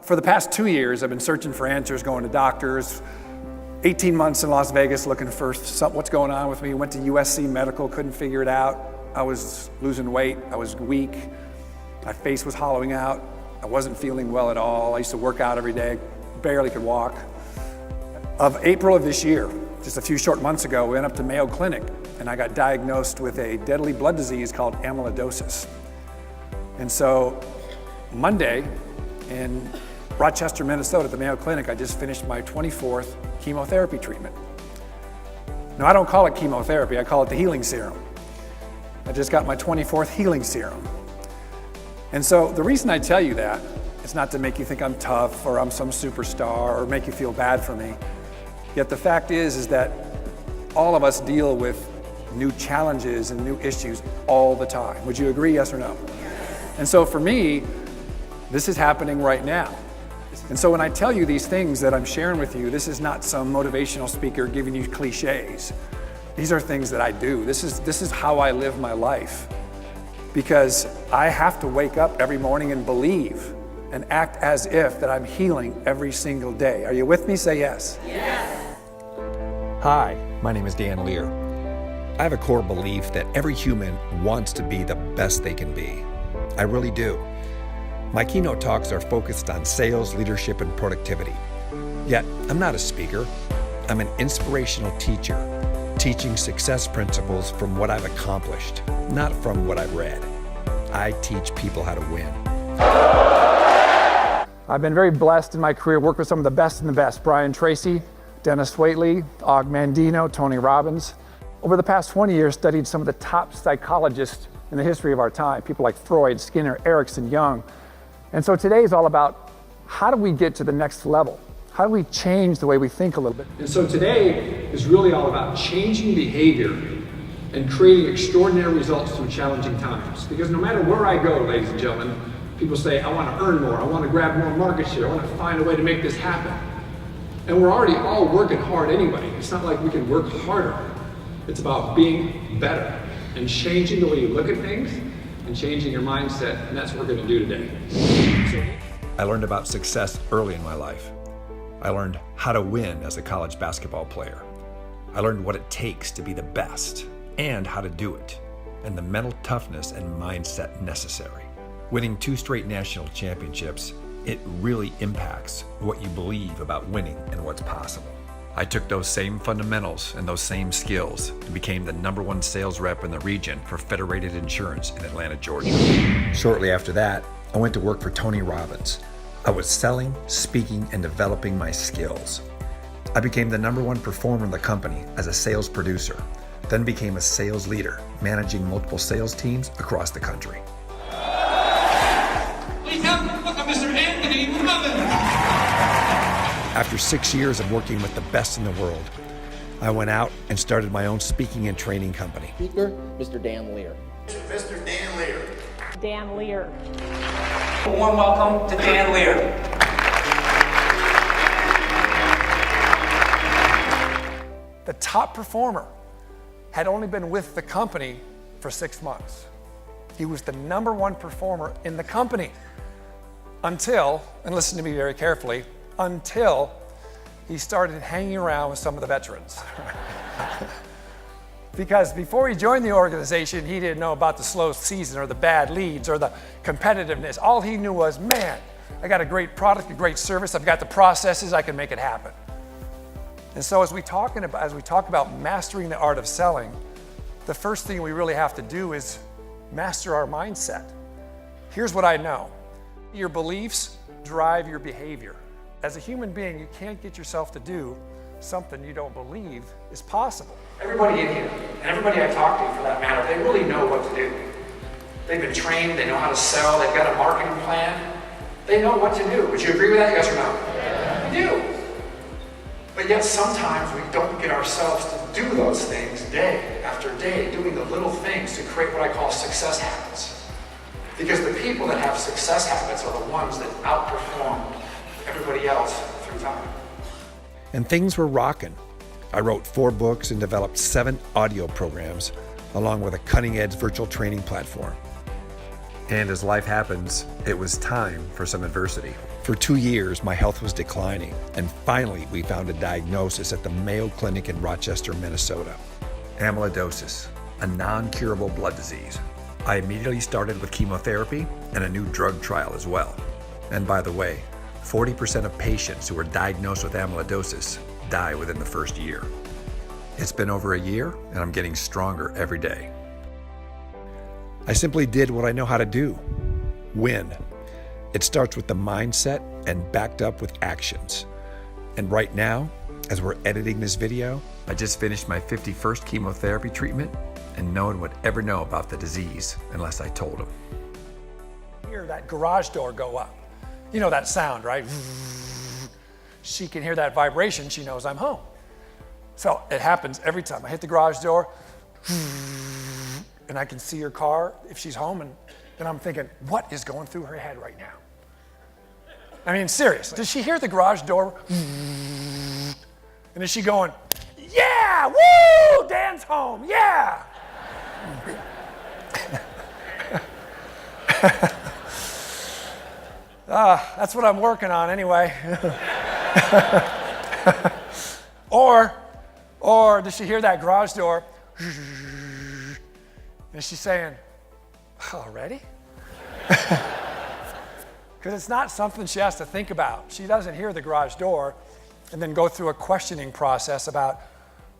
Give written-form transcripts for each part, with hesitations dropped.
for the past 2 years, I've been searching for answers, going to doctors, 18 months in Las Vegas looking for what's going on with me. Went to USC Medical, couldn't figure it out. I was losing weight, I was weak, my face was hollowing out, I wasn't feeling well at all. I used to work out every day, barely could walk. Of April of this year, just a few short months ago, we went up to Mayo Clinic and I got diagnosed with a deadly blood disease called amyloidosis. And so Monday in Rochester, Minnesota at the Mayo Clinic, I just finished my 24th chemotherapy treatment. Now, I don't call it chemotherapy, I call it the healing serum. I just got my 24th healing serum. And so the reason I tell you that is not to make you think I'm tough or I'm some superstar or make you feel bad for me. Yet the fact is that all of us deal with new challenges and new issues all the time. Would you agree, yes or no? And so for me, this is happening right now. And so when I tell you these things that I'm sharing with you, this is not some motivational speaker giving you cliches. These are things that I do. This is how I live my life. Because I have to wake up every morning and believe and act as if that I'm healing every single day. Are you with me? Say yes. Yes. Hi, my name is Dan Lier. I have a core belief that every human wants to be the best they can be. I really do. My keynote talks are focused on sales, leadership, and productivity. Yet, I'm not a speaker. I'm an inspirational teacher, teaching success principles from what I've accomplished, not from what I've read. I teach people how to win. I've been very blessed in my career, worked with some of the best and the best. Brian Tracy, Dennis Waitley, Og Mandino, Tony Robbins. Over the past 20 years, studied some of the top psychologists in the history of our time, people like Freud, Skinner, Erickson, Jung. And so today is all about how do we get to the next level? How do we change the way we think a little bit? And so today is really all about changing behavior and creating extraordinary results through challenging times. Because no matter where I go, ladies and gentlemen, people say, I want to earn more, I want to grab more market share, I want to find a way to make this happen. And we're already all working hard anyway. It's not like we can work harder. It's about being better and changing the way you look at things and changing your mindset, and that's what we're going to do today. I learned about success early in my life. I learned how to win as a college basketball player. I learned what it takes to be the best and how to do it, and the mental toughness and mindset necessary. Winning 2 straight national championships, it really impacts what you believe about winning and what's possible. I took those same fundamentals and those same skills and became the #1 sales rep in the region for Federated Insurance in Atlanta, Georgia. Shortly after that, I went to work for Tony Robbins. I was selling, speaking, and developing my skills. I became the #1 performer in the company as a sales producer, then became a sales leader, managing multiple sales teams across the country. Please welcome Mr. Anthony Mullins. After 6 years of working with the best in the world, I went out and started my own speaking and training company. Speaker, Mr. Dan Lier. Mr. Dan Lier. Dan Lier. A warm welcome to Dan Lier. The top performer had only been with the company for 6 months. He was the #1 performer in the company until, and listen to me very carefully, until he started hanging around with some of the veterans. Because before he joined the organization, he didn't know about the slow season or the bad leads or the competitiveness. All he knew was, man, I got a great product, a great service, I've got the processes, I can make it happen. And so as we talk about mastering the art of selling, the first thing we really have to do is master our mindset. Here's what I know. Your beliefs drive your behavior. As a human being, you can't get yourself to do something you don't believe is possible. Everybody in here, and everybody I talk to for that matter, they really know what to do. They've been trained, they know how to sell, they've got a marketing plan. They know what to do. Would you agree with that, yes or no? Yeah. We do. But yet sometimes we don't get ourselves to do those things day after day, doing the little things to create what I call success habits. Because the people that have success habits are the ones that outperform everybody else through time. And things were rocking. I wrote 4 books and developed 7 audio programs, along with a cutting-edge virtual training platform. And as life happens, it was time for some adversity. For 2 years, my health was declining, and finally we found a diagnosis at the Mayo Clinic in Rochester, Minnesota. Amyloidosis, a non-curable blood disease. I immediately started with chemotherapy and a new drug trial as well. And by the way, 40% of patients who are diagnosed with amyloidosis die within the first year. It's been over a year, and I'm getting stronger every day. I simply did what I know how to do: win. It starts with the mindset and backed up with actions. And right now, as we're editing this video, I just finished my 51st chemotherapy treatment, and no one would ever know about the disease unless I told them. Hear that garage door go up. You know that sound, right? She can hear that vibration. She knows I'm home. So it happens every time. I hit the garage door, and I can see her car if she's home, and then I'm thinking, what is going through her head right now? I mean, seriously. Does she hear the garage door? And is she going, yeah, woo, Dan's home, yeah. That's what I'm working on anyway. Or does she hear that garage door? And she's saying, already? Because it's not something she has to think about. She doesn't hear the garage door and then go through a questioning process about,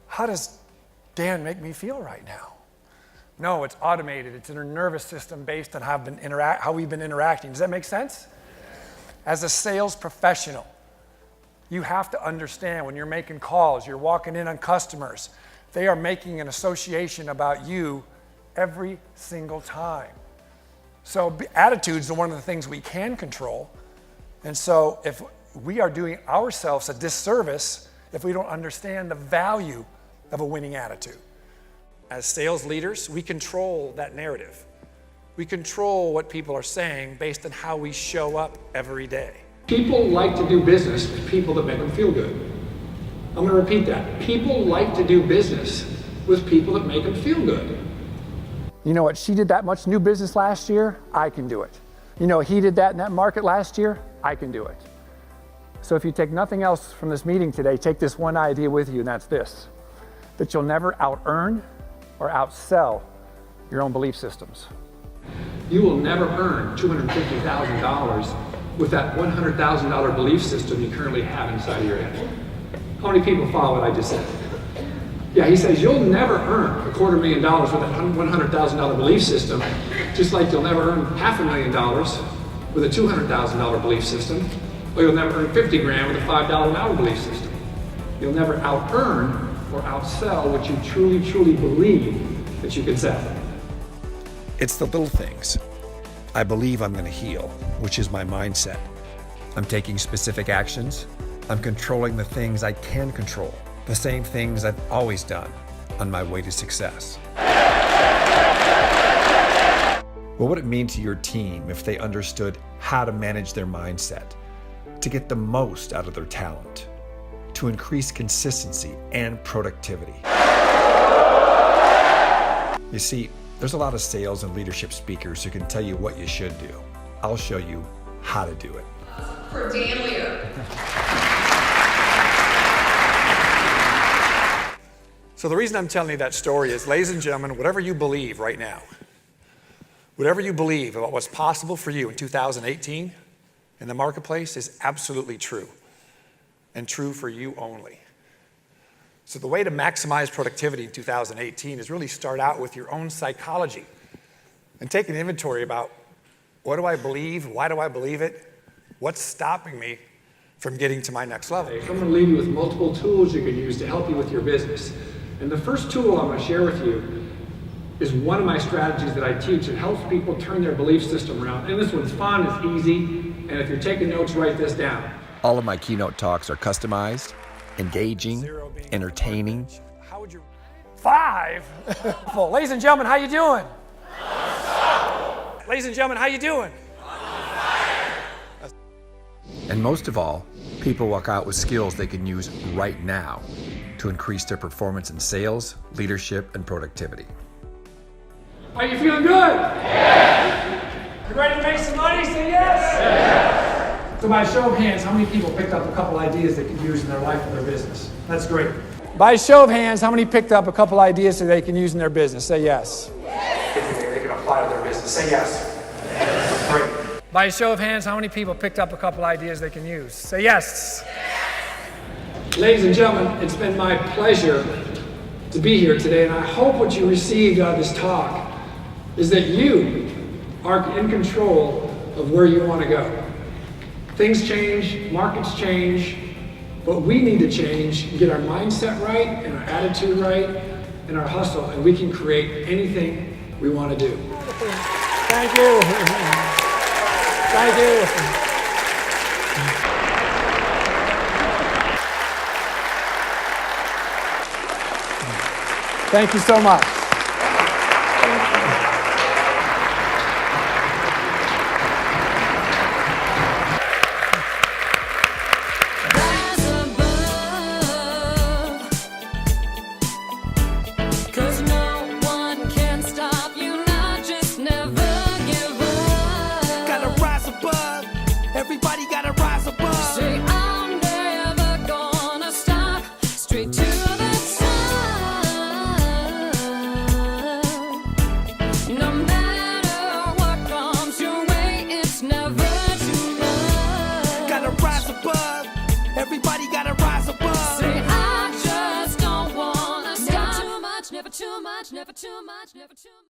how does Dan make me feel right now? No, it's automated. It's in her nervous system based on how we've been interacting. Does that make sense? As a sales professional, you have to understand when you're making calls, you're walking in on customers, they are making an association about you every single time. So attitudes are one of the things we can control. And so if we are doing ourselves a disservice if we don't understand the value of a winning attitude. As sales leaders, we control that narrative. We control what people are saying based on how we show up every day. People like to do business with people that make them feel good. I'm going to repeat that. People like to do business with people that make them feel good. You know what, she did that much new business last year, I can do it. You know, he did that in that market last year, I can do it. So if you take nothing else from this meeting today, take this one idea with you, and that's this: that you'll never out-earn or outsell your own belief systems. You will never earn $250,000 with that $100,000 belief system you currently have inside of your head. How many people follow what I just said? Yeah, he says you'll never earn $250,000 with that $100,000 belief system, just like you'll never earn $500,000 with a $200,000 belief system, or you'll never earn 50 grand with a $5 an hour belief system. You'll never out-earn or outsell what you truly, truly believe that you can sell. It's the little things. I believe I'm going to heal, which is my mindset. I'm taking specific actions. I'm controlling the things I can control, the same things I've always done on my way to success. What would it mean to your team if they understood how to manage their mindset, to get the most out of their talent, to increase consistency and productivity? You see, there's a lot of sales and leadership speakers who can tell you what you should do. I'll show you how to do it. For Dan Lier. So the reason I'm telling you that story is, ladies and gentlemen, whatever you believe right now, whatever you believe about what's possible for you in 2018 in the marketplace is absolutely true, and true for you only. So the way to maximize productivity in 2018 is really start out with your own psychology and take an inventory about, what do I believe? Why do I believe it? What's stopping me from getting to my next level? I'm going to leave you with multiple tools you can use to help you with your business. And the first tool I'm going to share with you is one of my strategies that I teach. It helps people turn their belief system around. And this one's fun, it's easy, and if you're taking notes, write this down. All of my keynote talks are customized, engaging, entertaining. How would you? 5? Well, ladies and gentlemen, how you doing? Ladies and gentlemen, how you doing? And most of all, people walk out with skills they can use right now to increase their performance in sales, leadership, and productivity. Are you feeling good? Yeah. You ready to make some money? Say yes! So by a show of hands, how many people picked up a couple ideas they could use in their life or their business? That's great. By a show of hands, how many picked up a couple ideas that they can use in their business? Say yes. They can apply to their business. Say yes. Great. By a show of hands, how many people picked up a couple ideas they can use? Say yes. Ladies and gentlemen, it's been my pleasure to be here today, and I hope what you received out of this talk is that you are in control of where you want to go. Things change, markets change, but we need to change and get our mindset right and our attitude right and our hustle, and we can create anything we want to do. Thank you. Thank you. Thank you so much. Everybody gotta rise above. Say I'm never gonna stop. Straight to the top. No matter what comes your way, it's never too much. Gotta rise above. Everybody gotta rise above. Say I just don't wanna stop. Never too much, never too much, never too much, never too much.